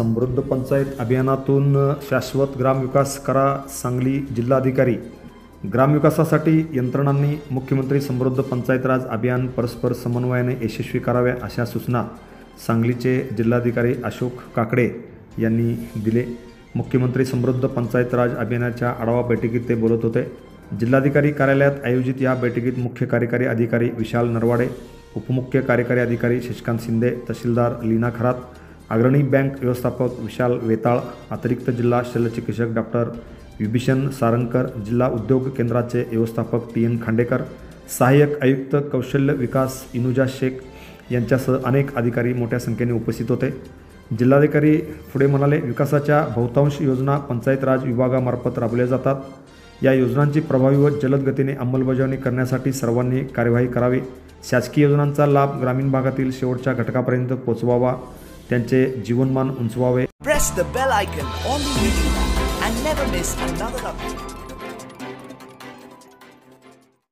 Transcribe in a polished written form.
समृद्ध पंचायत अभियानातून शाश्वत ग्रामविकास करा सांगली जिल्हाधिकारी। ग्रामविकासासाठी यंत्रणांनी मुख्यमंत्री समृद्ध पंचायत राज अभियान परस्पर समन्वयाने यशस्वी करावे अशा सूचना सांगलीचे जिल्हाधिकारी अशोक काकडे यांनी दिले। मुख्यमंत्री समृद्ध पंचायत राज अभियानाच्या आढावा बैठकीत ते बोलत होते। जिल्हाधिकारी कार्यालयात आयोजित या बैठकीत मुख्य कार्यकारी अधिकारी विशाल नरवाडे, उपमुख्य कार्यकारी अधिकारी शशिकांत शिंदे, तहसीलदार लीना खरात, अग्रणी बँक व्यवस्थापक विशाल वेताळ, अतिरिक्त जिल्हा शल्यचिकित्सक डॉक्टर विभीषण सारंगकर, जिल्हा उद्योग केंद्राचे व्यवस्थापक TN खांडेकर, सहाय्यक आयुक्त कौशल्य विकास इनुजा शेख यांच्यासह अनेक अधिकारी मोठ्या संख्येने उपस्थित होते। जिल्हाधिकारी पुढे म्हणाले, विकासाच्या बहुतांश योजना पंचायत राज विभागामार्फत राबवल्या जातात। या योजनांची प्रभावी व जलद गतीने अंमलबजावणी करण्यासाठी सर्वांनी कार्यवाही करावी। शासकीय योजनांचा लाभ ग्रामीण भागातील शेवटच्या घटकापर्यंत पोहोचवावा, त्यांचे जीवनमान उंचवावे। Press the bell icon on the video and never miss another update.